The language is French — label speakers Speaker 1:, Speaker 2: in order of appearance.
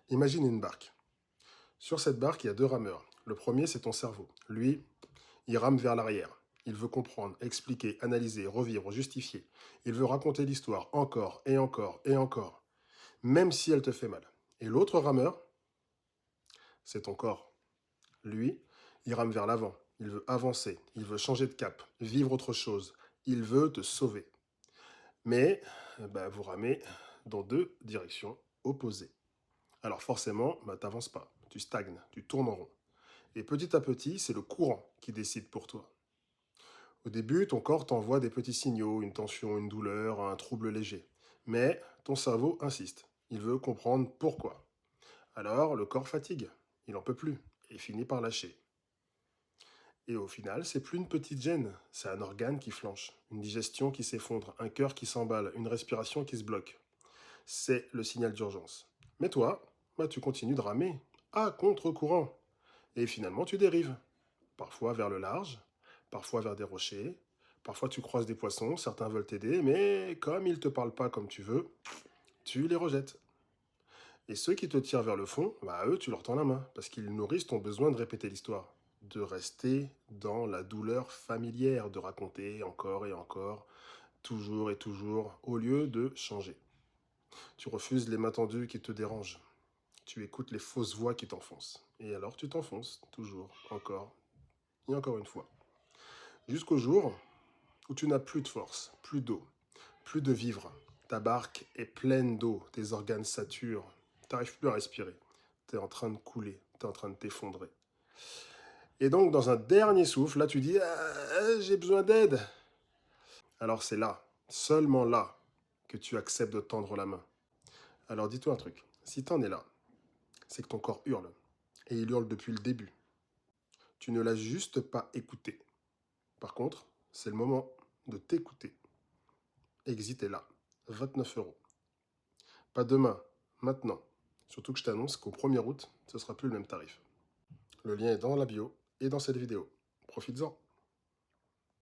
Speaker 1: Imagine une barque. Sur cette barque, il y a deux rameurs. Le premier, c'est ton cerveau. Lui, il rame vers l'arrière. Il veut comprendre, expliquer, analyser, revivre, justifier. Il veut raconter l'histoire encore et encore et encore, même si elle te fait mal. Et l'autre rameur, c'est ton corps. Lui, il rame vers l'avant. Il veut avancer, il veut changer de cap, vivre autre chose. Il veut te sauver. Mais vous ramez dans deux directions opposées. Alors forcément, t'avances pas, tu stagnes, tu tournes en rond. Et petit à petit, c'est le courant qui décide pour toi. Au début, ton corps t'envoie des petits signaux, une tension, une douleur, un trouble léger. Mais ton cerveau insiste. Il veut comprendre pourquoi. Alors, le corps fatigue. Il n'en peut plus et finit par lâcher. Et au final, c'est plus une petite gêne, c'est un organe qui flanche, une digestion qui s'effondre, un cœur qui s'emballe, une respiration qui se bloque. C'est le signal d'urgence. Mais toi, tu continues de ramer, à contre-courant. Et finalement, tu dérives. Parfois vers le large, parfois vers des rochers, parfois tu croises des poissons, certains veulent t'aider, mais comme ils ne te parlent pas comme tu veux, tu les rejettes. Et ceux qui te tirent vers le fond, eux, tu leur tends la main, parce qu'ils nourrissent ton besoin de répéter l'histoire, de rester dans la douleur familière, de raconter encore et encore, toujours et toujours, au lieu de changer. Tu refuses les mains tendues qui te dérangent. Tu écoutes les fausses voix qui t'enfoncent. Et alors tu t'enfonces, toujours, encore, et encore une fois. Jusqu'au jour où tu n'as plus de force, plus d'eau, plus de vivre. Ta barque est pleine d'eau, tes organes saturent, tu n'arrives plus à respirer. Tu es en train de couler, tu es en train de t'effondrer. Et donc, dans un dernier souffle, là, tu dis j'ai besoin d'aide. Alors, c'est là, seulement là, que tu acceptes de tendre la main. Alors, dis-toi un truc si tu en es là, c'est que ton corps hurle. Et il hurle depuis le début. Tu ne l'as juste pas écouté. Par contre, c'est le moment de t'écouter. Exit est là, 29 €. Pas demain, maintenant. Surtout que je t'annonce qu'au 1er août, ce sera plus le même tarif. Le lien est dans la bio et dans cette vidéo. Profites-en.